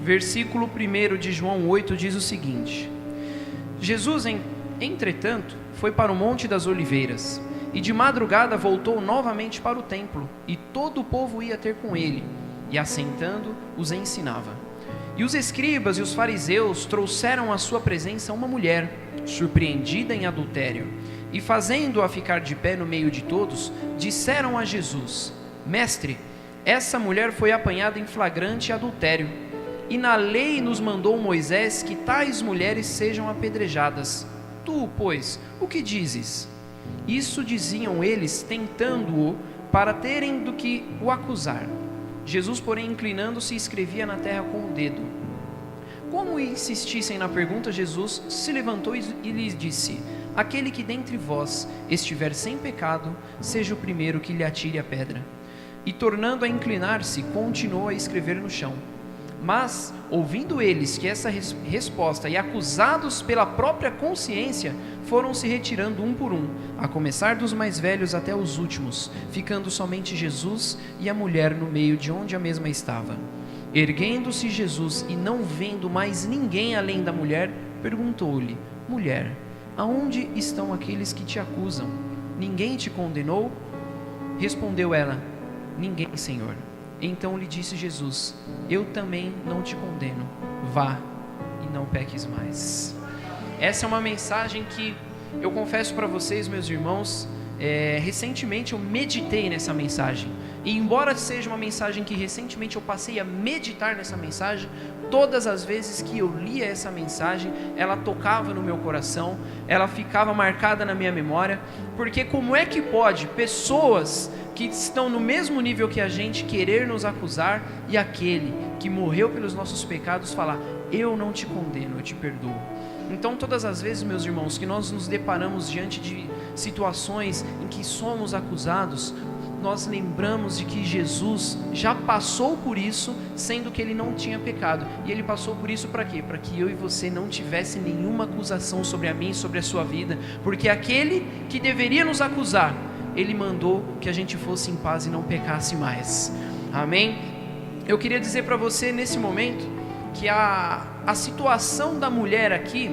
versículo 1 de João 8 diz o seguinte: Jesus, entretanto, foi para o Monte das Oliveiras, e de madrugada voltou novamente para o templo, e todo o povo ia ter com ele, e assentando, os ensinava. E os escribas e os fariseus trouxeram à sua presença uma mulher, surpreendida em adultério, e fazendo-a ficar de pé no meio de todos, disseram a Jesus: Mestre, essa mulher foi apanhada em flagrante adultério, e na lei nos mandou Moisés que tais mulheres sejam apedrejadas. Tu, pois, o que dizes? Isso diziam eles, tentando-o, para terem do que o acusar. Jesus, porém, inclinando-se, escrevia na terra com o dedo. Como insistissem na pergunta, Jesus se levantou e lhes disse: Aquele que dentre vós estiver sem pecado, seja o primeiro que lhe atire a pedra. E tornando a inclinar-se, continuou a escrever no chão. Mas, ouvindo eles que essa resposta, e acusados pela própria consciência, foram se retirando um por um, a começar dos mais velhos até os últimos, ficando somente Jesus e a mulher no meio de onde a mesma estava. Erguendo-se Jesus e não vendo mais ninguém além da mulher, perguntou-lhe: Mulher, aonde estão aqueles que te acusam? Ninguém te condenou? Respondeu ela: Ninguém, Senhor. Então lhe disse Jesus: Eu também não te condeno. Vá e não peques mais. Essa é uma mensagem que eu confesso para vocês, meus irmãos, recentemente eu meditei nessa mensagem. E embora seja uma mensagem que recentemente eu passei a meditar nessa mensagem, todas as vezes que eu lia essa mensagem, ela tocava no meu coração, ela ficava marcada na minha memória, porque como é que pode pessoas que estão no mesmo nível que a gente querer nos acusar, e aquele que morreu pelos nossos pecados falar: eu não te condeno, eu te perdoo. Então todas as vezes, meus irmãos, que nós nos deparamos diante de situações em que somos acusados, nós lembramos de que Jesus já passou por isso, sendo que ele não tinha pecado. E ele passou por isso para quê? Para que eu e você não tivesse nenhuma acusação sobre a mim e sobre a sua vida, porque aquele que deveria nos acusar, ele mandou que a gente fosse em paz e não pecasse mais. Amém? Eu queria dizer para você nesse momento que a situação da mulher aqui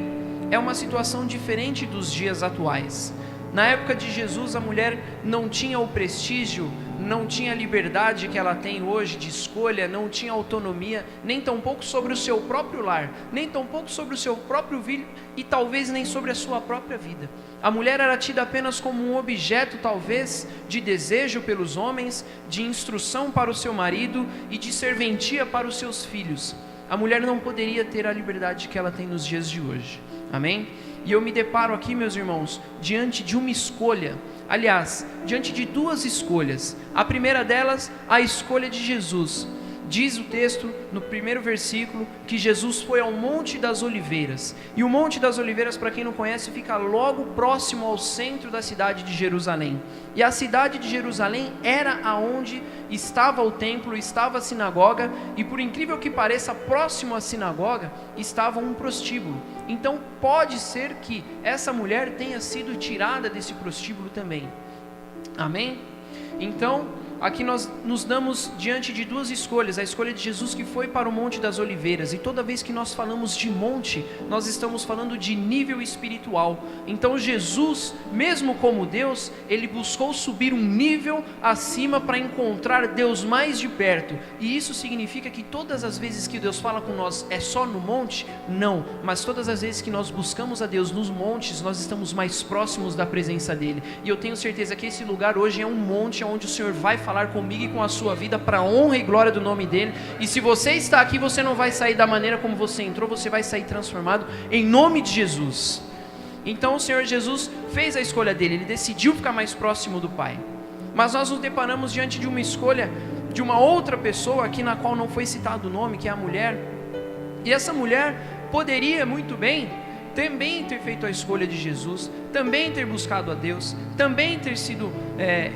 é uma situação diferente dos dias atuais. Na época de Jesus, a mulher não tinha o prestígio, não tinha a liberdade que ela tem hoje de escolha, não tinha autonomia, nem tampouco sobre o seu próprio lar, nem tampouco sobre o seu próprio filho e talvez nem sobre a sua própria vida. A mulher era tida apenas como um objeto, talvez, de desejo pelos homens, de instrução para o seu marido e de serventia para os seus filhos. A mulher não poderia ter a liberdade que ela tem nos dias de hoje. Amém? E eu me deparo aqui, meus irmãos, diante de uma escolha. Aliás, diante de duas escolhas. A primeira delas, a escolha de Jesus. Diz o texto, no primeiro versículo, que Jesus foi ao Monte das Oliveiras. E o Monte das Oliveiras, para quem não conhece, fica logo próximo ao centro da cidade de Jerusalém. E a cidade de Jerusalém era aonde estava o templo, estava a sinagoga, e por incrível que pareça, próximo à sinagoga, estava um prostíbulo. Então pode ser que essa mulher tenha sido tirada desse prostíbulo também. Amém? Então, aqui nós nos damos diante de duas escolhas, a escolha de Jesus que foi para o Monte das Oliveiras, e toda vez que nós falamos de monte, nós estamos falando de nível espiritual. Então Jesus, mesmo como Deus, ele buscou subir um nível acima para encontrar Deus mais de perto, e isso significa que todas as vezes que Deus fala com nós é só no monte? Não, mas todas as vezes que nós buscamos a Deus nos montes, nós estamos mais próximos da presença dele, e eu tenho certeza que esse lugar hoje é um monte onde o Senhor vai falar comigo e com a sua vida para a honra e glória do nome dele. E se você está aqui, você não vai sair da maneira como você entrou, você vai sair transformado em nome de Jesus. Então o Senhor Jesus fez a escolha dele, ele decidiu ficar mais próximo do Pai. Mas nós nos deparamos diante de uma escolha de uma outra pessoa aqui, na qual não foi citado o nome, que é a mulher. E essa mulher poderia muito bem também ter feito a escolha de Jesus, também ter buscado a Deus, também ter sido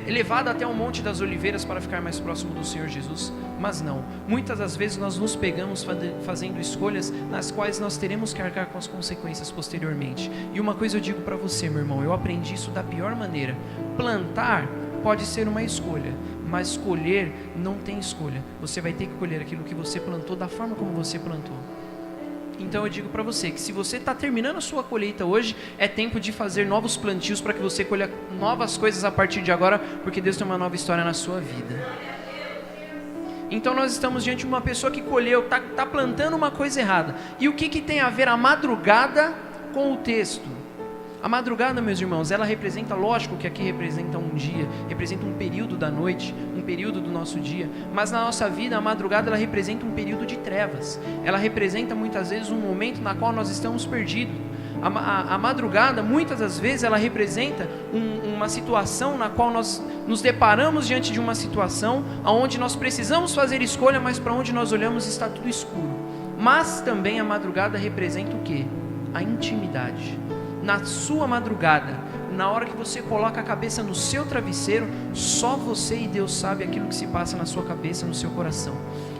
levada até o Monte das Oliveiras para ficar mais próximo do Senhor Jesus, mas não. Muitas das vezes nós nos pegamos fazendo escolhas nas quais nós teremos que arcar com as consequências posteriormente. E uma coisa eu digo para você, meu irmão, eu aprendi isso da pior maneira: plantar pode ser uma escolha, mas colher não tem escolha. Você vai ter que colher aquilo que você plantou da forma como você plantou. Então eu digo para você que se você está terminando a sua colheita hoje, é tempo de fazer novos plantios para que você colha novas coisas a partir de agora, porque Deus tem uma nova história na sua vida. Então nós estamos diante de uma pessoa que colheu, está plantando uma coisa errada. E o que tem a ver a madrugada com o texto? A madrugada, meus irmãos, ela representa, lógico que aqui representa um dia, representa um período da noite, um período do nosso dia, mas na nossa vida a madrugada ela representa um período de trevas, ela representa muitas vezes um momento na qual nós estamos perdidos. A madrugada, muitas das vezes, ela representa uma situação na qual nós nos deparamos diante de uma situação onde nós precisamos fazer escolha, mas para onde nós olhamos está tudo escuro. Mas também a madrugada representa o quê? A intimidade. Na sua madrugada, na hora que você coloca a cabeça no seu travesseiro, só você e Deus sabe aquilo que se passa na sua cabeça, no seu coração.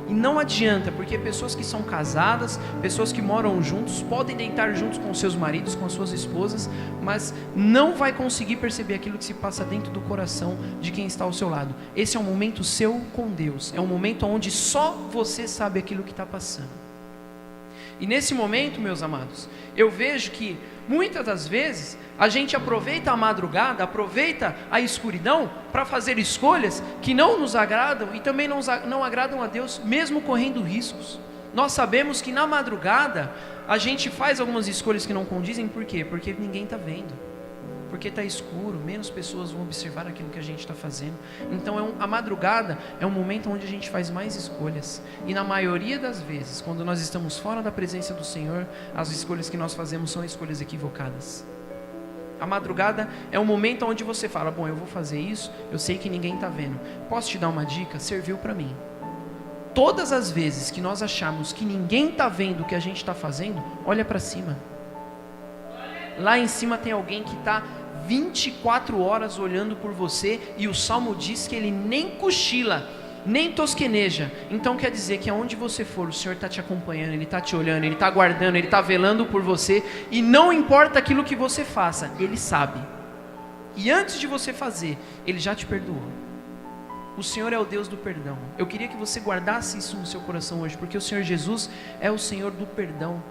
E não adianta, porque pessoas que são casadas, pessoas que moram juntos, podem deitar juntos com seus maridos, com as suas esposas, mas não vai conseguir perceber aquilo que se passa dentro do coração de quem está ao seu lado. Esse é um momento seu com Deus, é um momento onde só você sabe aquilo que está passando. E nesse momento, meus amados, eu vejo que muitas das vezes a gente aproveita a madrugada, aproveita a escuridão para fazer escolhas que não nos agradam e também não agradam a Deus, mesmo correndo riscos. Nós sabemos que na madrugada a gente faz algumas escolhas que não condizem, por quê? Porque ninguém está vendo, porque está escuro, menos pessoas vão observar aquilo que a gente está fazendo. Então a madrugada é um momento onde a gente faz mais escolhas, e na maioria das vezes, quando nós estamos fora da presença do Senhor, as escolhas que nós fazemos são escolhas equivocadas. A madrugada é um momento onde você fala, bom, eu vou fazer isso, eu sei que ninguém está vendo. Posso te dar uma dica? Serviu para mim. Todas as vezes que nós achamos que ninguém está vendo o que a gente está fazendo, olha para cima. Lá em cima tem alguém que está 24 horas olhando por você, e o Salmo diz que ele nem cochila, nem tosqueneja. Então quer dizer que aonde você for, o Senhor está te acompanhando, Ele está te olhando, Ele está guardando, Ele está velando por você, e não importa aquilo que você faça, Ele sabe. E antes de você fazer, Ele já te perdoou. O Senhor é o Deus do perdão. Eu queria que você guardasse isso no seu coração hoje, porque o Senhor Jesus é o Senhor do perdão.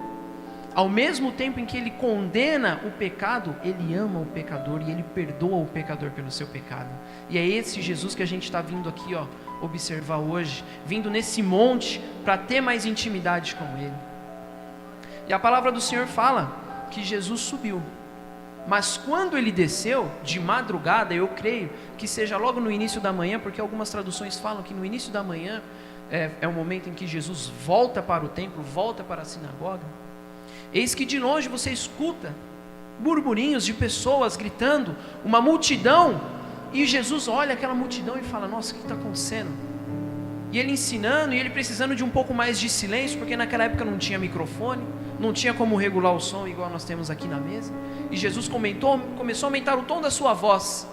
Ao mesmo tempo em que Ele condena o pecado, Ele ama o pecador e Ele perdoa o pecador pelo seu pecado. E é esse Jesus que a gente está vindo aqui, observar hoje, vindo nesse monte para ter mais intimidade com Ele. E a palavra do Senhor fala que Jesus subiu, mas quando Ele desceu, de madrugada, eu creio que seja logo no início da manhã, porque algumas traduções falam que no início da manhã é o momento em que Jesus volta para o templo, volta para a sinagoga. Eis que de longe você escuta burburinhos de pessoas gritando, uma multidão, e Jesus olha aquela multidão e fala, nossa, o que está acontecendo? E Ele ensinando, e Ele precisando de um pouco mais de silêncio, porque naquela época não tinha microfone, não tinha como regular o som igual nós temos aqui na mesa, e Jesus começou a aumentar o tom da sua voz,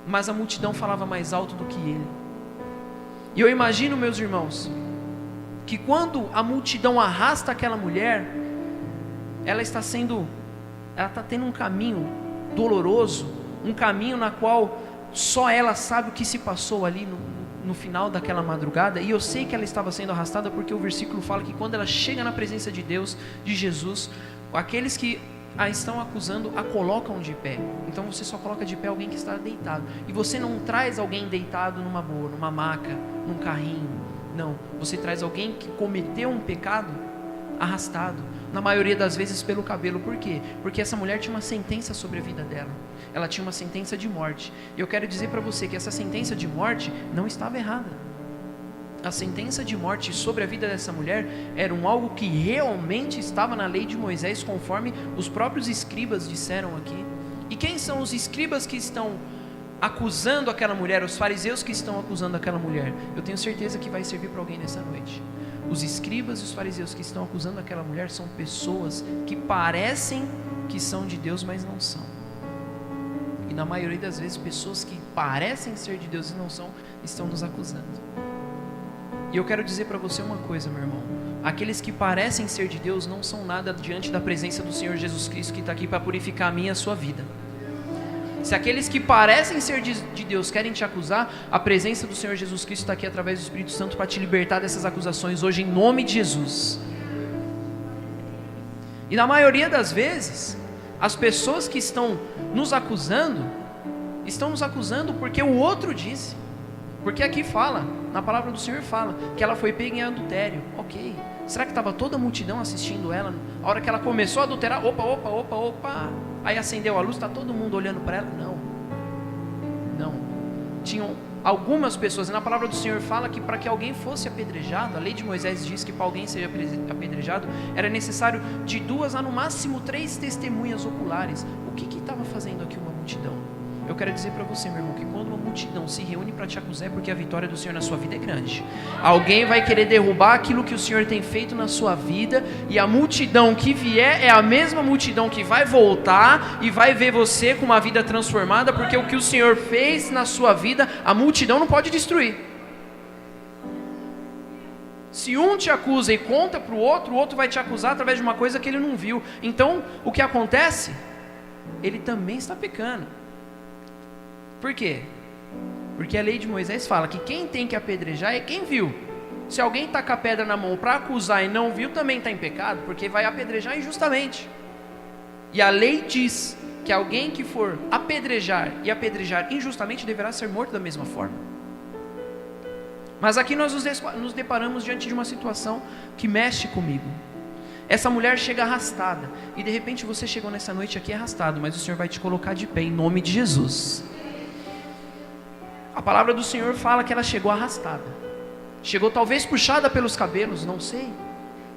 mas a multidão falava mais alto do que Ele. E eu imagino, meus irmãos, que quando a multidão arrasta aquela mulher, ela está tendo um caminho doloroso, um caminho na qual só ela sabe o que se passou ali no final daquela madrugada. E eu sei que ela estava sendo arrastada, porque o versículo fala que quando ela chega na presença de Deus, de Jesus, aqueles que a estão acusando a colocam de pé. Então você só coloca de pé alguém que está deitado, e você não traz alguém deitado numa boa, numa maca, num carrinho, não, você traz alguém que cometeu um pecado arrastado, na maioria das vezes pelo cabelo. Por quê? Porque essa mulher tinha uma sentença sobre a vida dela, ela tinha uma sentença de morte, e eu quero dizer para você que essa sentença de morte não estava errada. A sentença de morte sobre a vida dessa mulher era algo que realmente estava na lei de Moisés, conforme os próprios escribas disseram aqui. E quem são os escribas que estão acusando aquela mulher, os fariseus que estão acusando aquela mulher? Eu tenho certeza que vai servir para alguém nessa noite. Os escribas e os fariseus que estão acusando aquela mulher são pessoas que parecem que são de Deus, mas não são. E na maioria das vezes, pessoas que parecem ser de Deus e não são, estão nos acusando. E eu quero dizer para você uma coisa, meu irmão: aqueles que parecem ser de Deus não são nada diante da presença do Senhor Jesus Cristo, que está aqui para purificar a minha e a sua vida. Se aqueles que parecem ser de Deus querem te acusar, a presença do Senhor Jesus Cristo está aqui através do Espírito Santo para te libertar dessas acusações hoje, em nome de Jesus. E na maioria das vezes, as pessoas que estão nos acusando porque o outro disse. Porque aqui fala, na palavra do Senhor fala, que ela foi pega em adultério. Ok, será que estava toda a multidão assistindo ela? A hora que ela começou a adulterar, opa, aí acendeu a luz, está todo mundo olhando para ela? Não, tinham algumas pessoas, e na palavra do Senhor fala que para que alguém fosse apedrejado, a lei de Moisés diz que para alguém ser apedrejado, era necessário de 2 a no máximo 3 testemunhas oculares. O que estava fazendo aqui uma multidão? Eu quero dizer para você, meu irmão, que quando uma multidão se reúne para te acusar, é porque a vitória do Senhor na sua vida é grande. Alguém vai querer derrubar aquilo que o Senhor tem feito na sua vida, e a multidão que vier é a mesma multidão que vai voltar e vai ver você com uma vida transformada, porque o que o Senhor fez na sua vida, a multidão não pode destruir. Se um te acusa e conta para o outro vai te acusar através de uma coisa que ele não viu. Então, o que acontece? Ele também está pecando. Por quê? Porque a lei de Moisés fala que quem tem que apedrejar é quem viu. Se alguém taca a pedra na mão para acusar e não viu, também está em pecado, porque vai apedrejar injustamente. E a lei diz que alguém que for apedrejar e apedrejar injustamente deverá ser morto da mesma forma. Mas aqui nós nos deparamos diante de uma situação que mexe comigo. Essa mulher chega arrastada, e de repente você chegou nessa noite aqui arrastado, mas o Senhor vai te colocar de pé em nome de Jesus. A palavra do Senhor fala que ela chegou arrastada. Chegou talvez puxada pelos cabelos, não sei,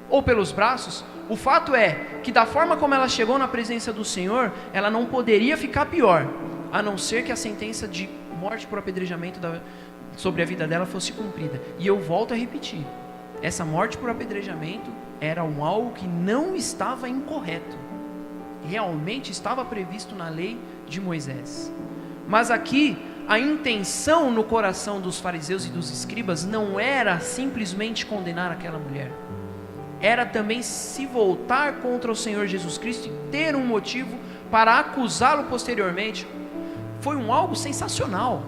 ou pelos braços. O fato é que da forma como ela chegou na presença do Senhor, ela não poderia ficar pior, a não ser que a sentença de morte por apedrejamento sobre a vida dela fosse cumprida. E eu volto a repetir, essa morte por apedrejamento era algo que não estava incorreto. Realmente estava previsto na lei de Moisés. Mas aqui, a intenção no coração dos fariseus e dos escribas não era simplesmente condenar aquela mulher. Era também se voltar contra o Senhor Jesus Cristo e ter um motivo para acusá-lo posteriormente. Foi algo sensacional.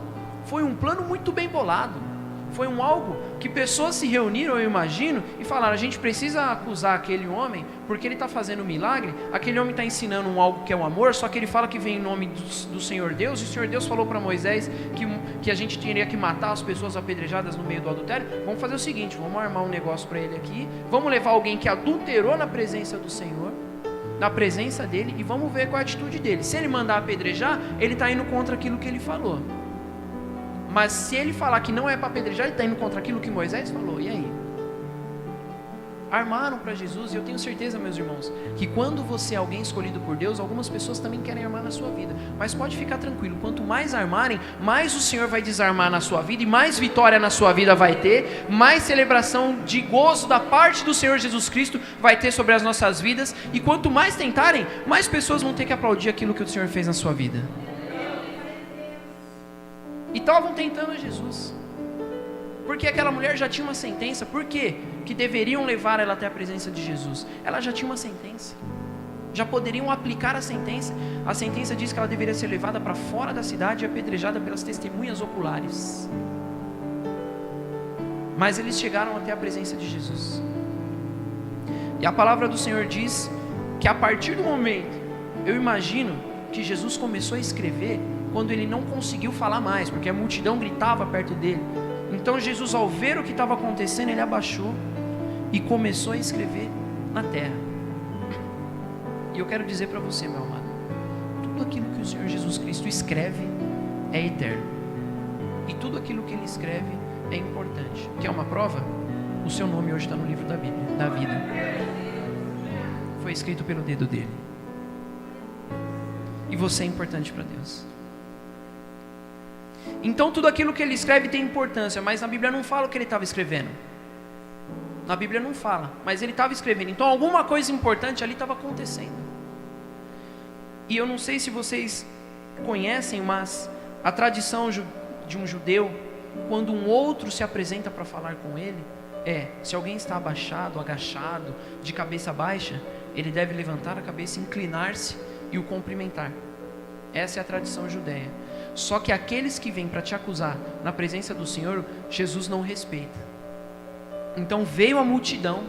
Foi um plano muito bem bolado. Foi algo que pessoas se reuniram, eu imagino, e falaram: a gente precisa acusar aquele homem, porque ele está fazendo um milagre, aquele homem está ensinando algo que é o amor, só que ele fala que vem em nome do Senhor Deus, e o Senhor Deus falou para Moisés que a gente teria que matar as pessoas apedrejadas no meio do adultério. Vamos fazer o seguinte, vamos armar um negócio para ele aqui, vamos levar alguém que adulterou na presença do Senhor, na presença dele, e vamos ver qual é a atitude dele. Se ele mandar apedrejar, ele está indo contra aquilo que ele falou. Mas se ele falar que não é para apedrejar, ele está indo contra aquilo que Moisés falou. E aí? Armaram para Jesus, e eu tenho certeza, meus irmãos, que quando você é alguém escolhido por Deus, algumas pessoas também querem armar na sua vida. Mas pode ficar tranquilo, quanto mais armarem, mais o Senhor vai desarmar na sua vida, e mais vitória na sua vida vai ter, mais celebração de gozo da parte do Senhor Jesus Cristo vai ter sobre as nossas vidas, e quanto mais tentarem, mais pessoas vão ter que aplaudir aquilo que o Senhor fez na sua vida. E estavam tentando Jesus, porque aquela mulher já tinha uma sentença. Por quê? Que deveriam levar ela até a presença de Jesus. Ela já tinha uma sentença, já poderiam aplicar a sentença. A sentença diz que ela deveria ser levada para fora da cidade e apedrejada pelas testemunhas oculares. Mas eles chegaram até a presença de Jesus, e a palavra do Senhor diz que a partir do momento, eu imagino que Jesus começou a escrever quando ele não conseguiu falar mais, porque a multidão gritava perto dele. Então Jesus, ao ver o que estava acontecendo, ele abaixou e começou a escrever na terra. E eu quero dizer para você, meu amado, tudo aquilo que o Senhor Jesus Cristo escreve é eterno, e tudo aquilo que ele escreve é importante. Quer uma prova? O seu nome hoje está no livro da Bíblia, da vida. Foi escrito pelo dedo dele. E você é importante para Deus. Então tudo aquilo que ele escreve tem importância, mas na Bíblia não fala o que ele estava escrevendo. Na Bíblia não fala, mas ele estava escrevendo. Então alguma coisa importante ali estava acontecendo. E eu não sei se vocês conhecem, mas a tradição de um judeu, quando um outro se apresenta para falar com ele, se alguém está abaixado, agachado, de cabeça baixa, ele deve levantar a cabeça, inclinar-se e o cumprimentar. Essa é a tradição judeia. Só que aqueles que vêm para te acusar na presença do Senhor, Jesus não respeita. Então veio a multidão,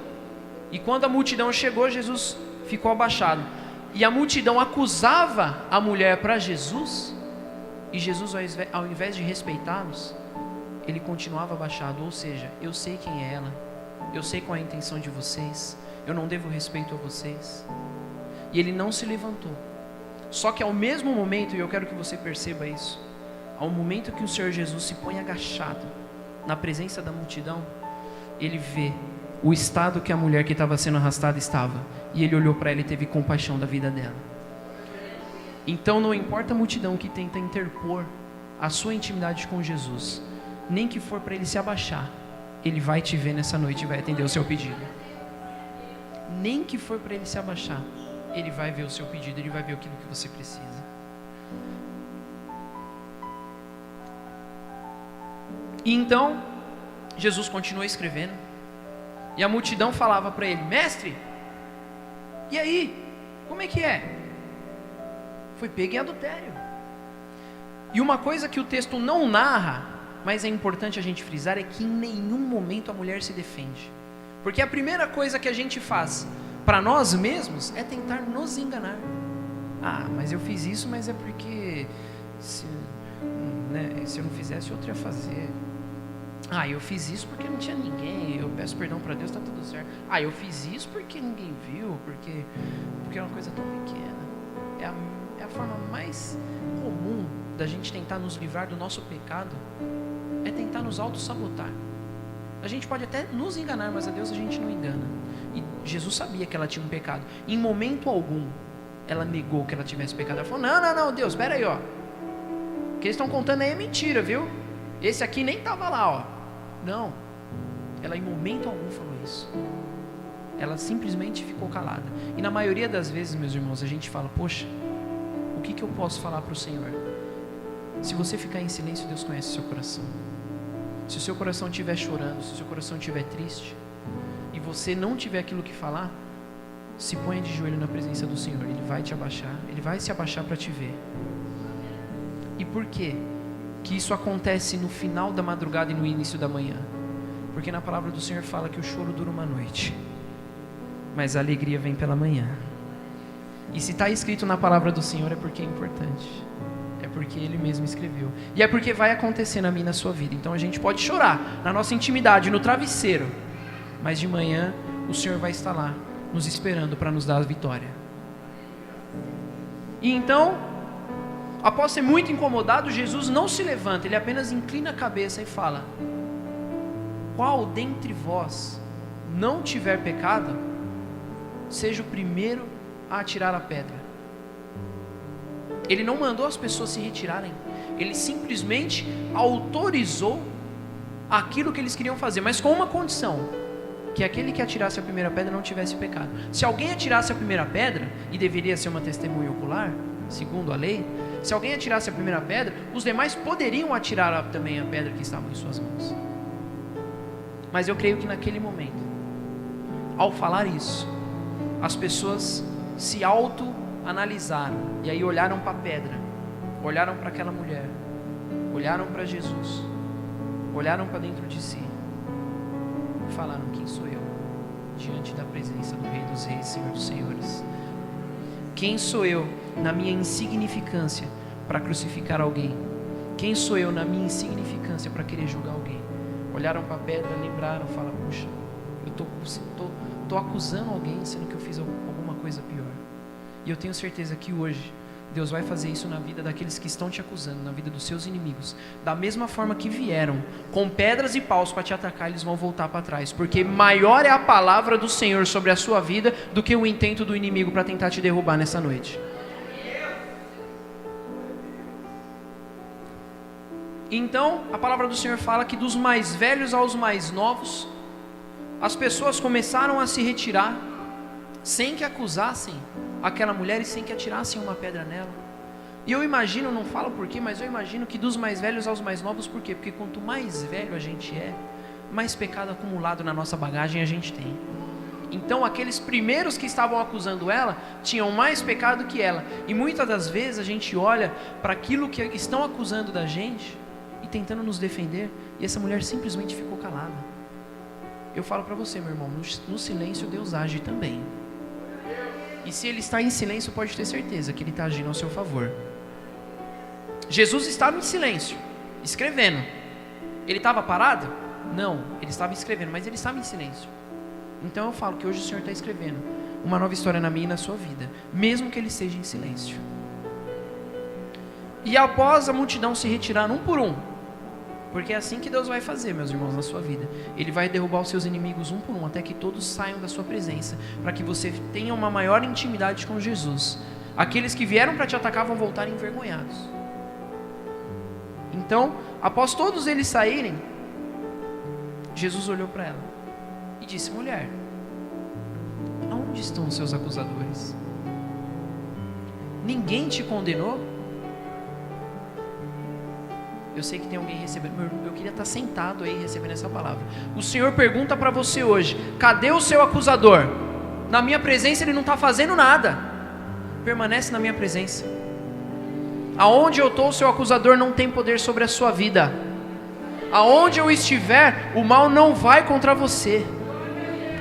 e quando a multidão chegou, Jesus ficou abaixado. E a multidão acusava a mulher para Jesus, e Jesus, ao invés de respeitá-los, ele continuava abaixado. Ou seja, eu sei quem é ela, eu sei qual é a intenção de vocês, eu não devo respeito a vocês. E ele não se levantou. Só que ao mesmo momento, e eu quero que você perceba isso, ao momento que o Senhor Jesus se põe agachado na presença da multidão, ele vê o estado que a mulher que estava sendo arrastada estava, e ele olhou para ela e teve compaixão da vida dela. Então não importa a multidão que tenta interpor a sua intimidade com Jesus, nem que for para ele se abaixar, ele vai te ver nessa noite e vai atender o seu pedido. Nem que for para ele se abaixar, ele vai ver o seu pedido, ele vai ver aquilo que você precisa. E então, Jesus continuou escrevendo, e a multidão falava para ele: mestre, e aí, como é que é? Foi pego em adultério. E uma coisa que o texto não narra, mas é importante a gente frisar, é que em nenhum momento a mulher se defende. Porque a primeira coisa que a gente faz para nós mesmos é tentar nos enganar. Ah, mas eu fiz isso, mas é porque se eu não fizesse, outro ia fazer. Ah, eu fiz isso porque não tinha ninguém, eu peço perdão para Deus, está tudo certo. Ah, eu fiz isso porque ninguém viu, porque é uma coisa tão pequena. É a forma mais comum da gente tentar nos livrar do nosso pecado, é tentar nos auto-sabotar. A gente pode até nos enganar, mas a Deus a gente não engana. E Jesus sabia que ela tinha um pecado. Em momento algum, ela negou que ela tivesse pecado. Ela falou: não, Deus, espera aí, ó. O que eles estão contando aí é mentira, viu? Esse aqui nem estava lá, ó. Não. Ela em momento algum falou isso. Ela simplesmente ficou calada. E na maioria das vezes, meus irmãos, a gente fala: poxa, o que eu posso falar para o Senhor? Se você ficar em silêncio, Deus conhece o seu coração. Se o seu coração estiver chorando, se o seu coração estiver triste, e você não tiver aquilo que falar, se ponha de joelho na presença do Senhor. Ele vai te abaixar, Ele vai se abaixar para te ver. E por quê que isso acontece no final da madrugada e no início da manhã? Porque na palavra do Senhor fala que o choro dura uma noite, mas a alegria vem pela manhã. E se está escrito na palavra do Senhor, é porque é importante, é porque Ele mesmo escreveu, e é porque vai acontecer na minha e na sua vida. Então a gente pode chorar na nossa intimidade, no travesseiro, mas de manhã o Senhor vai estar lá, nos esperando para nos dar a vitória. E então, após ser muito incomodado, Jesus não se levanta, Ele apenas inclina a cabeça e fala: qual dentre vós não tiver pecado, seja o primeiro a atirar a pedra. Ele não mandou as pessoas se retirarem, Ele simplesmente autorizou aquilo que eles queriam fazer, mas com uma condição: que aquele que atirasse a primeira pedra não tivesse pecado. Se alguém atirasse a primeira pedra, e deveria ser uma testemunha ocular, segundo a lei, se alguém atirasse a primeira pedra, os demais poderiam atirar também a pedra que estava em suas mãos. Mas eu creio que naquele momento, ao falar isso, as pessoas se auto-analisaram, e aí olharam para a pedra, olharam para aquela mulher, olharam para Jesus, olharam para dentro de si, e falaram: quem sou eu diante da presença do Rei dos Reis, Senhor dos Senhores? Quem sou eu na minha insignificância para crucificar alguém? Quem sou eu na minha insignificância para querer julgar alguém? Olharam para a pedra, lembraram, falaram: puxa, eu estou acusando alguém, sendo que eu fiz alguma coisa pior. E eu tenho certeza que hoje Deus vai fazer isso na vida daqueles que estão te acusando, na vida dos seus inimigos. Da mesma forma que vieram com pedras e paus para te atacar, eles vão voltar para trás, porque maior é a palavra do Senhor sobre a sua vida do que o intento do inimigo para tentar te derrubar nessa noite. Então, a palavra do Senhor fala que dos mais velhos aos mais novos, as pessoas começaram a se retirar, sem que acusassem aquela mulher e sem que atirassem uma pedra nela. E eu imagino, não falo por quê, mas eu imagino que dos mais velhos aos mais novos, por quê? Porque quanto mais velho a gente é, mais pecado acumulado na nossa bagagem a gente tem. Então aqueles primeiros que estavam acusando ela tinham mais pecado que ela. E muitas das vezes a gente olha para aquilo que estão acusando da gente e tentando nos defender, e essa mulher simplesmente ficou calada. Eu falo para você, meu irmão, no silêncio Deus age também. E se ele está em silêncio, pode ter certeza que ele está agindo ao seu favor. Jesus estava em silêncio, escrevendo. Ele estava parado? Não, ele estava escrevendo, mas ele estava em silêncio. Então eu falo que hoje o Senhor está escrevendo uma nova história na minha e na sua vida, mesmo que ele esteja em silêncio. E após a multidão se retirar um por um, porque é assim que Deus vai fazer, meus irmãos, na sua vida. Ele vai derrubar os seus inimigos um por um, até que todos saiam da sua presença, para que você tenha uma maior intimidade com Jesus. Aqueles que vieram para te atacar vão voltar envergonhados. Então, após todos eles saírem, Jesus olhou para ela e disse: mulher, aonde estão os seus acusadores? Ninguém te condenou? Eu sei que tem alguém recebendo. Eu queria estar sentado aí recebendo essa palavra. O Senhor pergunta para você hoje: cadê o seu acusador? Na minha presença ele não está fazendo nada. Permanece na minha presença. Aonde eu estou, o seu acusador não tem poder sobre a sua vida. Aonde eu estiver, o mal não vai contra você.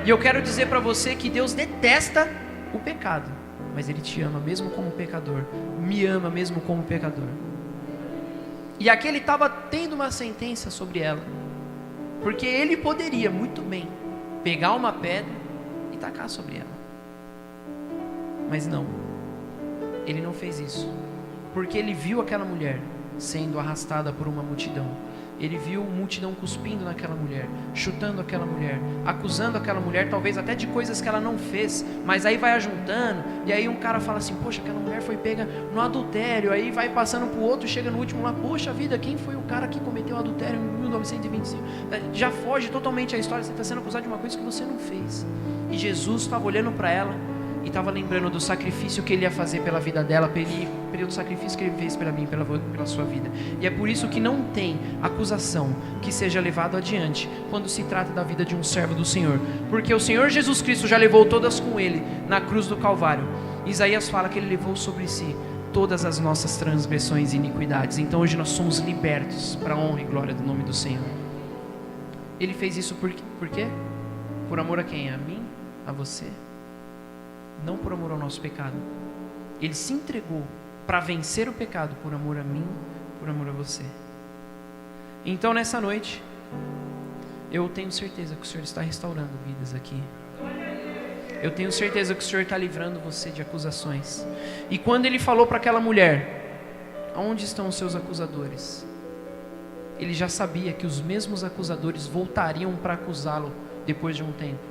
E eu quero dizer para você que Deus detesta o pecado, mas Ele te ama mesmo como pecador. Me ama mesmo como pecador. E aqui ele estava tendo uma sentença sobre ela, porque ele poderia muito bem pegar uma pedra e tacar sobre ela. Mas não, ele não fez isso, porque ele viu aquela mulher sendo arrastada por uma multidão. Ele viu multidão cuspindo naquela mulher, chutando aquela mulher, acusando aquela mulher, talvez até de coisas que ela não fez, mas aí vai ajuntando, e aí um cara fala assim: poxa, aquela mulher foi pega no adultério, aí vai passando para o outro, chega no último lá: poxa vida, quem foi o cara que cometeu adultério em 1925? Já foge totalmente a história, você está sendo acusado de uma coisa que você não fez. E Jesus estava olhando para ela e estava lembrando do sacrifício que ele ia fazer pela vida dela, pelo sacrifício que ele fez pela mim, pela sua vida. E é por isso que não tem acusação que seja levado adiante quando se trata da vida de um servo do Senhor, porque o Senhor Jesus Cristo já levou todas com ele na cruz do Calvário. Isaías fala que ele levou sobre si todas as nossas transgressões e iniquidades. Então hoje nós somos libertos para a honra e glória do nome do Senhor. Ele fez isso por quê? Por amor a quem? A mim? A você? Não por amor ao nosso pecado. Ele se entregou para vencer o pecado por amor a mim, por amor a você. Então nessa noite, eu tenho certeza que o Senhor está restaurando vidas aqui. Eu tenho certeza que o Senhor está livrando você de acusações. E quando ele falou para aquela mulher: aonde estão os seus acusadores? Ele já sabia que os mesmos acusadores voltariam para acusá-lo depois de um tempo.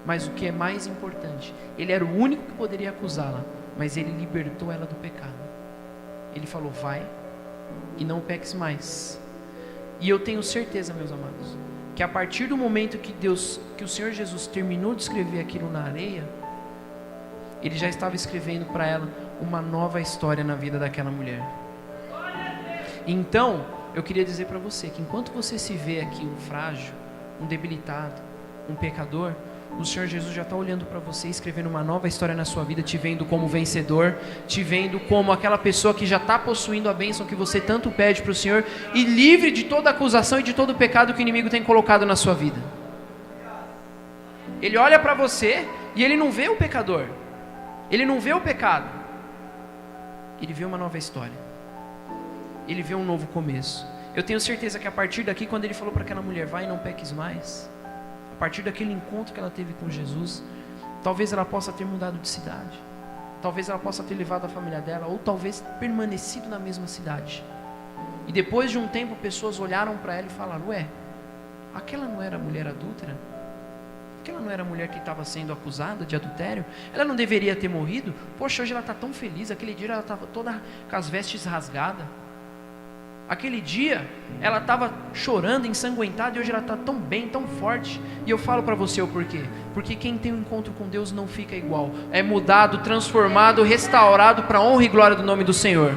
Mas o que é mais importante, ele era o único que poderia acusá-la, mas ele libertou ela do pecado. Ele falou: vai e não peques mais. E eu tenho certeza, meus amados, que a partir do momento que o Senhor Jesus terminou de escrever aquilo na areia, ele já estava escrevendo para ela uma nova história na vida daquela mulher. Então, eu queria dizer para você que enquanto você se vê aqui um frágil, um debilitado, um pecador, o Senhor Jesus já está olhando para você, escrevendo uma nova história na sua vida, te vendo como vencedor, te vendo como aquela pessoa que já está possuindo a bênção que você tanto pede para o Senhor, e livre de toda acusação e de todo pecado que o inimigo tem colocado na sua vida. Ele olha para você e ele não vê o pecador, ele não vê o pecado, ele vê uma nova história, ele vê um novo começo. Eu tenho certeza que a partir daqui, quando ele falou para aquela mulher: vai e não peques mais, a partir daquele encontro que ela teve com Jesus, talvez ela possa ter mudado de cidade, talvez ela possa ter levado a família dela, ou talvez permanecido na mesma cidade. E depois de um tempo, pessoas olharam para ela e falaram: ué, aquela não era a mulher adúltera? Aquela não era a mulher que estava sendo acusada de adultério? Ela não deveria ter morrido? Poxa, hoje ela está tão feliz, aquele dia ela estava toda com as vestes rasgadas. Aquele dia ela estava chorando, ensanguentada, e hoje ela está tão bem, tão forte. E eu falo para você o porquê. Porque quem tem um encontro com Deus não fica igual. É mudado, transformado, restaurado para a honra e glória do nome do Senhor.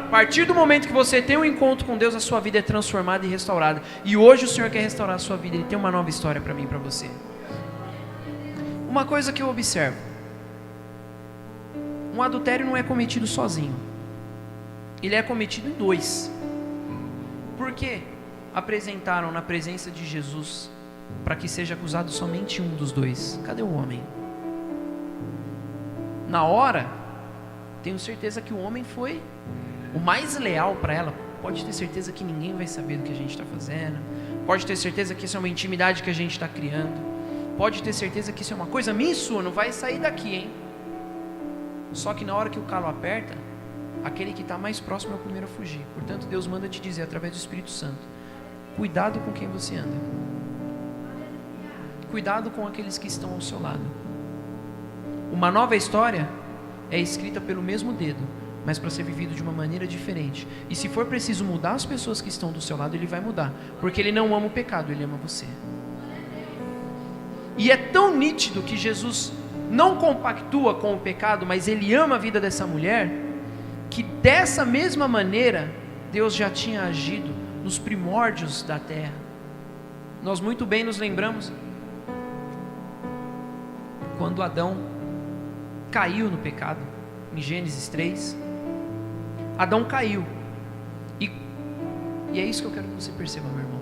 A partir do momento que você tem um encontro com Deus, a sua vida é transformada e restaurada. E hoje o Senhor quer restaurar a sua vida. Ele tem uma nova história para mim e para você. Uma coisa que eu observo: um adultério não é cometido sozinho, ele é cometido em dois. Por que apresentaram na presença de Jesus para que seja acusado somente um dos dois? Cadê o homem? Na hora, tenho certeza que o homem foi o mais leal para ela. Pode ter certeza que ninguém vai saber do que a gente está fazendo. Pode ter certeza que isso é uma intimidade que a gente está criando. Pode ter certeza que isso é uma coisa minha e sua, não vai sair daqui, hein? Só que na hora que o calo aperta, aquele que está mais próximo é o primeiro a fugir. Portanto, Deus manda te dizer através do Espírito Santo: cuidado com quem você anda. Cuidado com aqueles que estão ao seu lado. Uma nova história é escrita pelo mesmo dedo, mas para ser vivido de uma maneira diferente. E se for preciso mudar as pessoas que estão do seu lado, Ele vai mudar, porque Ele não ama o pecado, Ele ama você. E é tão nítido que Jesus não compactua com o pecado, mas Ele ama a vida dessa mulher, que dessa mesma maneira Deus já tinha agido nos primórdios da terra. Nós muito bem nos lembramos quando Adão caiu no pecado, em Gênesis 3. Adão caiu, e é isso que eu quero que você perceba, meu irmão.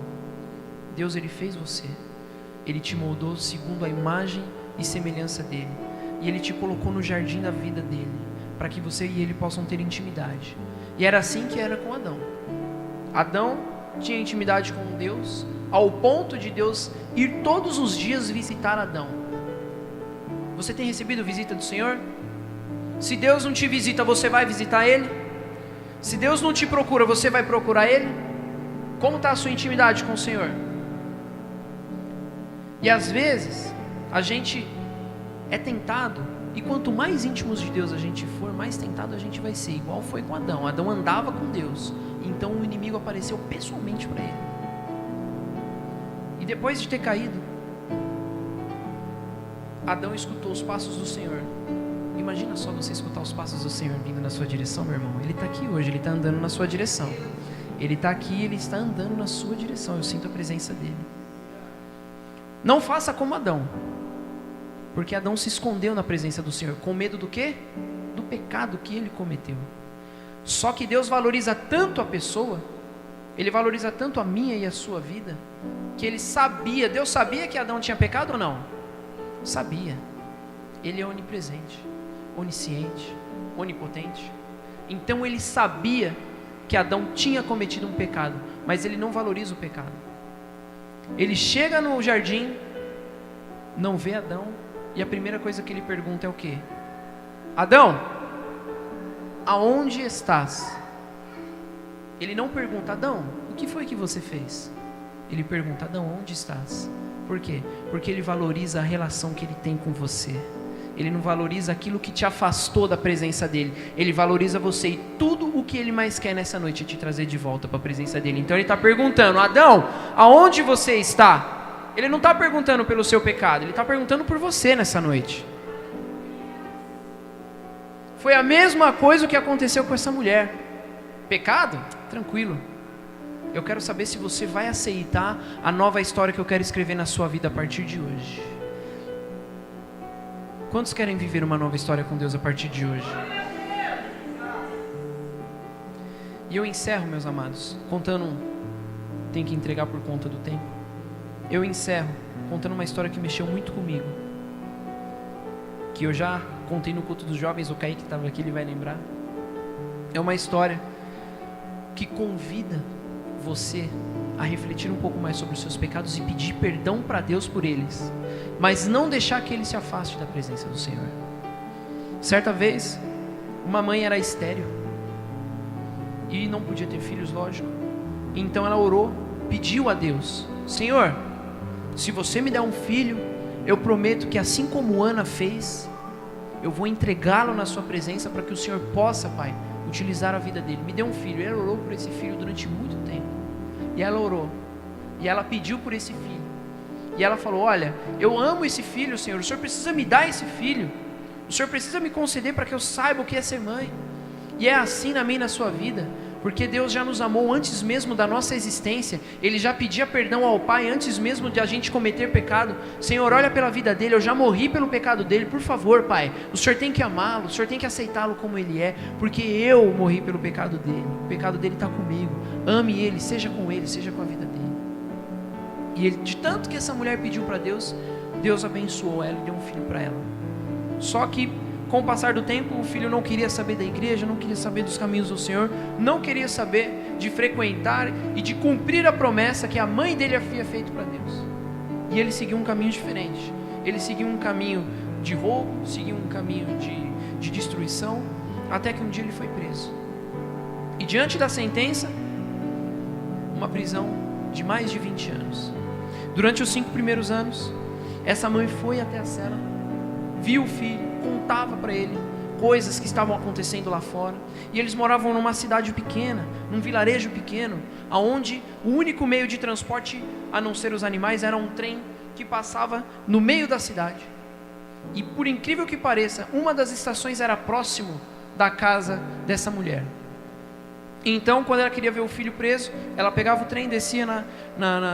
Deus, Ele fez você, Ele te moldou segundo a imagem e semelhança dEle, e Ele te colocou no jardim da vida dEle, para que você e Ele possam ter intimidade. E era assim que era com Adão. Adão tinha intimidade com Deus, ao ponto de Deus ir todos os dias visitar Adão. Você tem recebido visita do Senhor? Se Deus não te visita, você vai visitar Ele? Se Deus não te procura, você vai procurar Ele? Como está a sua intimidade com o Senhor? E às vezes a gente é tentado, e quanto mais íntimos de Deus a gente for, mais tentado a gente vai ser, igual foi com Adão. Adão andava com Deus, então o inimigo apareceu pessoalmente para ele. E depois de ter caído, Adão escutou os passos do Senhor. Imagina só você escutar os passos do Senhor vindo na sua direção, meu irmão. Ele está aqui hoje, Ele está andando na sua direção. Ele está aqui, Ele está andando na sua direção. Eu sinto a presença dEle. Não faça como Adão, porque Adão se escondeu na presença do Senhor, com medo do quê? Do pecado que ele cometeu. Só que Deus valoriza tanto a pessoa, Ele valoriza tanto a minha e a sua vida, que Ele sabia, Deus sabia que Adão tinha pecado ou não? Sabia. Ele é onipresente, onisciente, onipotente. Então Ele sabia que Adão tinha cometido um pecado, mas Ele não valoriza o pecado. Ele chega no jardim, não vê Adão, e a primeira coisa que Ele pergunta é o quê? Adão, aonde estás? Ele não pergunta: Adão, o que foi que você fez? Ele pergunta: Adão, onde estás? Por quê? Porque Ele valoriza a relação que Ele tem com você. Ele não valoriza aquilo que te afastou da presença dEle. Ele valoriza você, e tudo o que Ele mais quer nessa noite é te trazer de volta para a presença dEle. Então Ele está perguntando: Adão, aonde você está? Ele não está perguntando pelo seu pecado, Ele está perguntando por você nessa noite. Foi a mesma coisa que aconteceu com essa mulher. Pecado? Tranquilo. Eu quero saber se você vai aceitar a nova história que eu quero escrever na sua vida a partir de hoje. Quantos querem viver uma nova história com Deus a partir de hoje? E eu encerro, meus amados, contando, tem que entregar por conta do tempo. Eu encerro contando uma história que mexeu muito comigo, que eu já contei no culto dos jovens. O Kaique que estava aqui, ele vai lembrar. É uma história que convida você a refletir um pouco mais sobre os seus pecados e pedir perdão para Deus por eles, mas não deixar que Ele se afaste da presença do Senhor. Certa vez, uma mãe era estéril e não podia ter filhos, lógico. Então ela orou, pediu a Deus: Senhor, se você me der um filho, eu prometo que assim como Ana fez, eu vou entregá-lo na sua presença para que o Senhor possa, Pai, utilizar a vida dele. Me dê um filho. E ela orou por esse filho durante muito tempo. E ela orou, e ela pediu por esse filho, e ela falou: olha, eu amo esse filho, Senhor, o Senhor precisa me dar esse filho, o Senhor precisa me conceder para que eu saiba o que é ser mãe. E é assim na minha e na sua vida. porque Deus já nos amou antes mesmo da nossa existência. Ele já pedia perdão ao Pai antes mesmo de a gente cometer pecado. Senhor, olha pela vida dele, eu já morri pelo pecado dele, por favor, Pai, o Senhor tem que amá-lo, o Senhor tem que aceitá-lo como ele é, porque eu morri pelo pecado dele, o pecado dele está comigo. Ame ele, seja com ele, seja com a vida dele. E ele, de tanto que essa mulher pediu para Deus, Deus abençoou ela e deu um filho para ela. Só que com o passar do tempo, o filho não queria saber da igreja, não queria saber dos caminhos do Senhor, não queria saber de frequentar e de cumprir a promessa que a mãe dele havia feito para Deus. E ele seguiu um caminho diferente. Ele seguiu um caminho de roubo, seguiu um caminho de destruição, até que um dia ele foi preso. E diante da sentença, uma prisão de mais de 20 anos. Durante os 5 primeiros anos, essa mãe foi até a cela, viu o filho, contava para ele coisas que estavam acontecendo lá fora. E eles moravam numa cidade pequena, num vilarejo pequeno, aonde o único meio de transporte, a não ser os animais, era um trem que passava no meio da cidade. E por incrível que pareça, uma das estações era próximo da casa dessa mulher. Então, quando ela queria ver o filho preso, ela pegava o trem, descia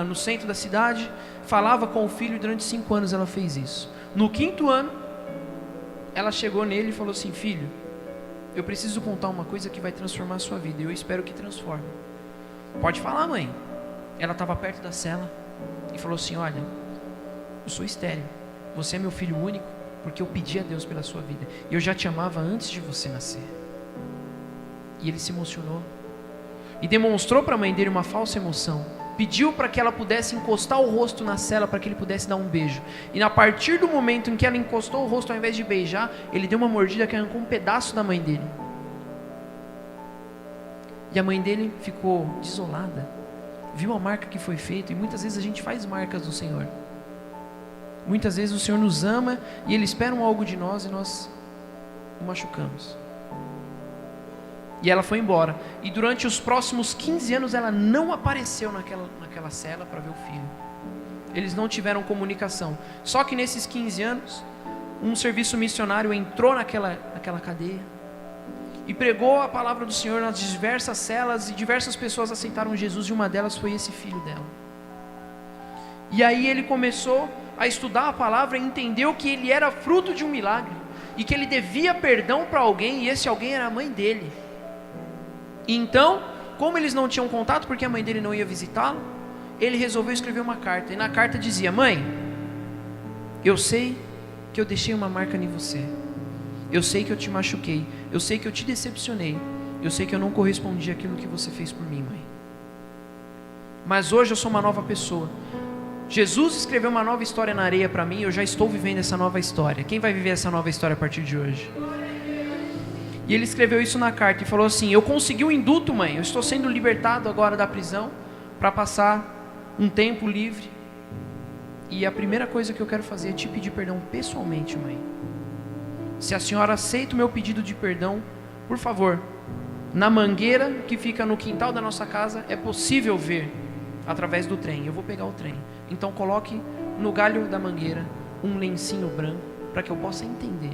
no centro da cidade, falava com o filho, e durante 5 anos ela fez isso. No 5º ano, ela chegou nele e falou assim: filho, eu preciso contar uma coisa que vai transformar a sua vida, e eu espero que transforme. Pode falar, mãe. Ela estava perto da cela e falou assim: olha, eu sou estéril, você é meu filho único, porque eu pedi a Deus pela sua vida, e eu já te amava antes de você nascer. E ele se emocionou e demonstrou para a mãe dele uma falsa emoção. Pediu para que ela pudesse encostar o rosto na cela, para que ele pudesse dar um beijo. E a partir do momento em que ela encostou o rosto, ao invés de beijar, ele deu uma mordida que arrancou um pedaço da mãe dele. E a mãe dele ficou desolada, viu a marca que foi feita. E muitas vezes a gente faz marcas do Senhor. Muitas vezes o Senhor nos ama e Ele espera algo de nós e nós o machucamos. E ela foi embora. E durante os próximos 15 anos ela não apareceu naquela cela para ver o filho. Eles não tiveram comunicação. Só que nesses 15 anos, um serviço missionário entrou naquela cadeia e pregou a palavra do Senhor nas diversas celas, e diversas pessoas aceitaram Jesus, e uma delas foi esse filho dela. E aí ele começou a estudar a palavra e entendeu que ele era fruto de um milagre, e que ele devia perdão para alguém, e esse alguém era a mãe dele. Então, como eles não tinham contato, porque a mãe dele não ia visitá-lo, ele resolveu escrever uma carta. E na carta dizia: mãe, eu sei que eu deixei uma marca em você, eu sei que eu te machuquei, eu sei que eu te decepcionei, eu sei que eu não correspondi àquilo que você fez por mim, mãe. Mas hoje eu sou uma nova pessoa. Jesus escreveu uma nova história na areia para mim, eu já estou vivendo essa nova história. Quem vai viver essa nova história a partir de hoje? E ele escreveu isso na carta e falou assim: eu consegui um indulto, mãe, eu estou sendo libertado agora da prisão para passar um tempo livre. E a primeira coisa que eu quero fazer é te pedir perdão pessoalmente, mãe. Se a senhora aceita o meu pedido de perdão, por favor, na mangueira que fica no quintal da nossa casa, é possível ver através do trem. Eu vou pegar o trem. Então coloque no galho da mangueira um lencinho branco, para que eu possa entender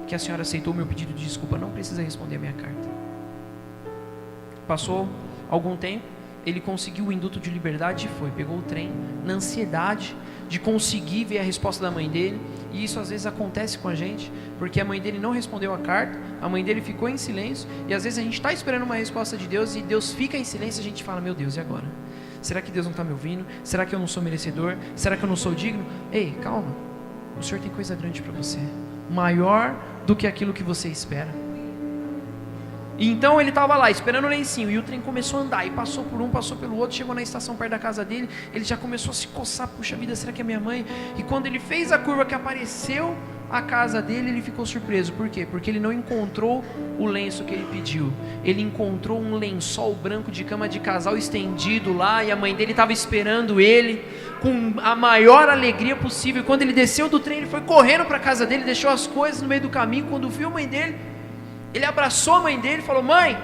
que a senhora aceitou o meu pedido de desculpa, não precisa responder a minha carta. Passou algum tempo, ele conseguiu o indulto de liberdade e foi, pegou o trem, na ansiedade de conseguir ver a resposta da mãe dele. E isso às vezes acontece com a gente, porque a mãe dele não respondeu a carta, a mãe dele ficou em silêncio, e às vezes a gente está esperando uma resposta de Deus, e Deus fica em silêncio, e a gente fala: meu Deus, e agora? Será que Deus não está me ouvindo? Será que eu não sou merecedor? Será que eu não sou digno? Ei, calma, o Senhor tem coisa grande para você, maior do que aquilo que você espera. E então ele estava lá esperando o lencinho, e o trem começou a andar, e passou por um, passou pelo outro, chegou na estação perto da casa dele. Ele já começou a se coçar: puxa vida, será que é minha mãe? E quando ele fez a curva que apareceu a casa dele, ele ficou surpreso. Por quê? Porque ele não encontrou o lenço que ele pediu. Ele encontrou um lençol branco de cama de casal estendido lá, e a mãe dele estava esperando ele com a maior alegria possível. E quando ele desceu do trem, ele foi correndo para a casa dele, deixou as coisas no meio do caminho. Quando viu a mãe dele, ele abraçou a mãe dele e falou: mãe,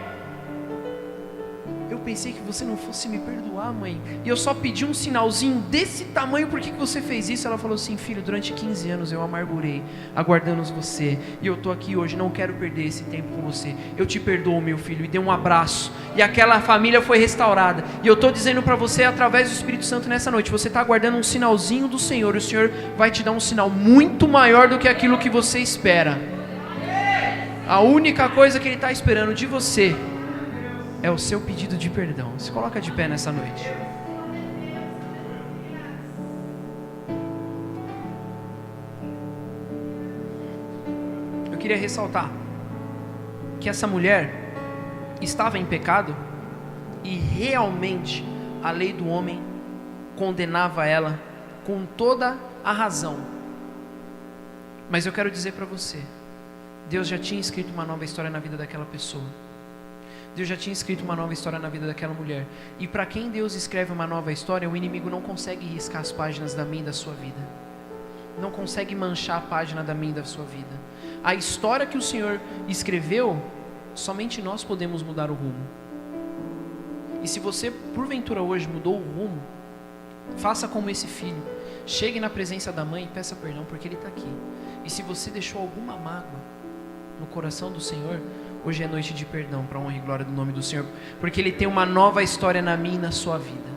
eu pensei que você não fosse me perdoar, mãe. E eu só pedi um sinalzinho desse tamanho, por que você fez isso? Ela falou assim: filho, durante 15 anos eu amargurei, aguardando você. E eu estou aqui hoje, não quero perder esse tempo com você. Eu te perdoo, meu filho. E dei um abraço. E aquela família foi restaurada. E eu estou dizendo para você, através do Espírito Santo nessa noite, você está aguardando um sinalzinho do Senhor. E o Senhor vai te dar um sinal muito maior do que aquilo que você espera. A única coisa que Ele está esperando de você é o seu pedido de perdão. Se coloca de pé nessa noite. Eu queria ressaltar que essa mulher estava em pecado e realmente a lei do homem condenava ela com toda a razão. Mas eu quero dizer para você, Deus já tinha escrito uma nova história na vida daquela pessoa. Deus já tinha escrito uma nova história na vida daquela mulher. E para quem Deus escreve uma nova história, o inimigo não consegue riscar as páginas da minha e da sua vida. Não consegue manchar a página da minha e da sua vida. A história que o Senhor escreveu, somente nós podemos mudar o rumo. E se você, porventura, hoje mudou o rumo, faça como esse filho. Chegue na presença da mãe e peça perdão, porque Ele está aqui. E se você deixou alguma mágoa no coração do Senhor, hoje é noite de perdão, para a honra e glória do nome do Senhor, porque Ele tem uma nova história na minha e na sua vida.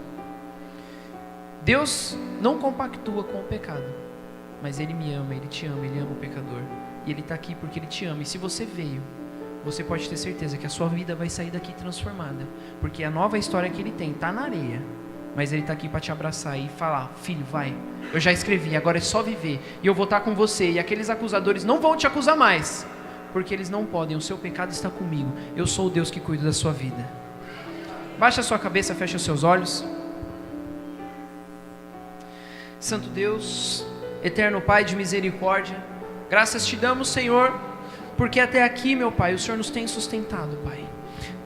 Deus não compactua com o pecado, mas Ele me ama, Ele te ama, Ele ama o pecador, e Ele está aqui porque Ele te ama. E se você veio, você pode ter certeza que a sua vida vai sair daqui transformada, porque a nova história que Ele tem está na areia, mas Ele está aqui para te abraçar e falar: filho, vai, eu já escrevi, agora é só viver, e eu vou estar com você, e aqueles acusadores não vão te acusar mais, porque eles não podem, o seu pecado está comigo. Eu sou o Deus que cuida da sua vida. Baixa a sua cabeça, fecha os seus olhos. Santo Deus, eterno Pai de misericórdia, graças te damos, Senhor, porque até aqui, meu Pai, o Senhor nos tem sustentado, Pai.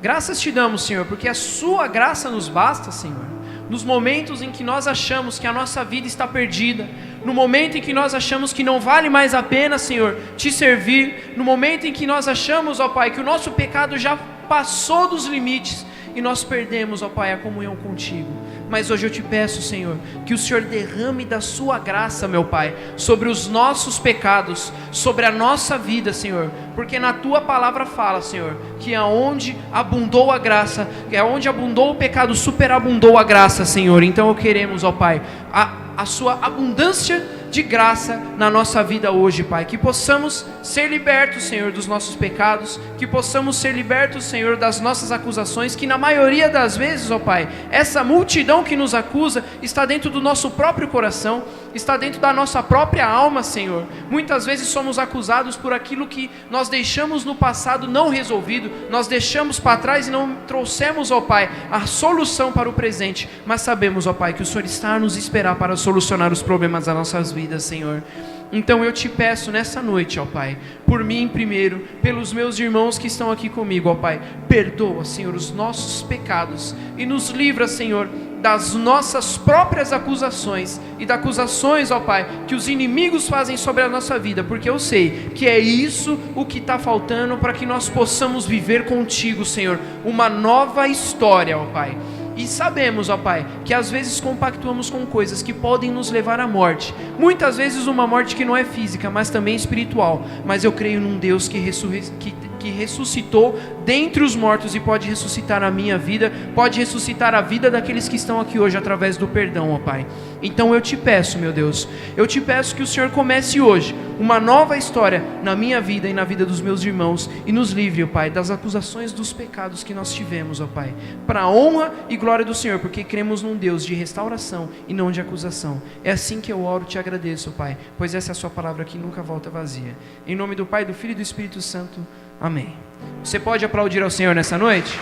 Graças te damos, Senhor, porque a sua graça nos basta, Senhor. Nos momentos em que nós achamos que a nossa vida está perdida, no momento em que nós achamos que não vale mais a pena, Senhor, te servir, no momento em que nós achamos, ó Pai, que o nosso pecado já passou dos limites e nós perdemos, ó Pai, a comunhão contigo. Mas hoje eu te peço, Senhor, que o Senhor derrame da sua graça, meu Pai, sobre os nossos pecados, sobre a nossa vida, Senhor, porque na tua palavra fala, Senhor, que aonde abundou a graça, que aonde abundou o pecado, superabundou a graça, Senhor. Então eu queremos, ó Pai, a sua abundância de graça na nossa vida hoje, Pai, que possamos ser libertos, Senhor, dos nossos pecados, que possamos ser libertos, Senhor, das nossas acusações, que na maioria das vezes, ó Pai, essa multidão que nos acusa está dentro do nosso próprio coração, está dentro da nossa própria alma, Senhor. Muitas vezes somos acusados por aquilo que nós deixamos no passado não resolvido, nós deixamos para trás e não trouxemos, ó Pai, a solução para o presente, mas sabemos, ó Pai, que o Senhor está a nos esperar para solucionar os problemas das nossas vidas, Senhor. Então eu te peço nessa noite, ó Pai, por mim primeiro, pelos meus irmãos que estão aqui comigo, ó Pai, perdoa, Senhor, os nossos pecados e nos livra, Senhor, das nossas próprias acusações e das acusações, ó Pai, que os inimigos fazem sobre a nossa vida, porque eu sei que é isso o que está faltando para que nós possamos viver contigo, Senhor, uma nova história, ó Pai. E sabemos, ó Pai, que às vezes compactuamos com coisas que podem nos levar à morte. Muitas vezes uma morte que não é física, mas também espiritual. Mas eu creio num Deus que ressuscitou dentre os mortos e pode ressuscitar a minha vida, pode ressuscitar a vida daqueles que estão aqui hoje através do perdão, ó Pai. Então eu te peço, meu Deus, eu te peço que o Senhor comece hoje uma nova história na minha vida e na vida dos meus irmãos e nos livre, ó Pai, das acusações dos pecados que nós tivemos, ó Pai, para a honra e glória do Senhor, porque cremos num Deus de restauração e não de acusação. É assim que eu oro e te agradeço, Pai, pois essa é a sua palavra que nunca volta vazia. Em nome do Pai, do Filho e do Espírito Santo. Amém. Você pode aplaudir ao Senhor nessa noite?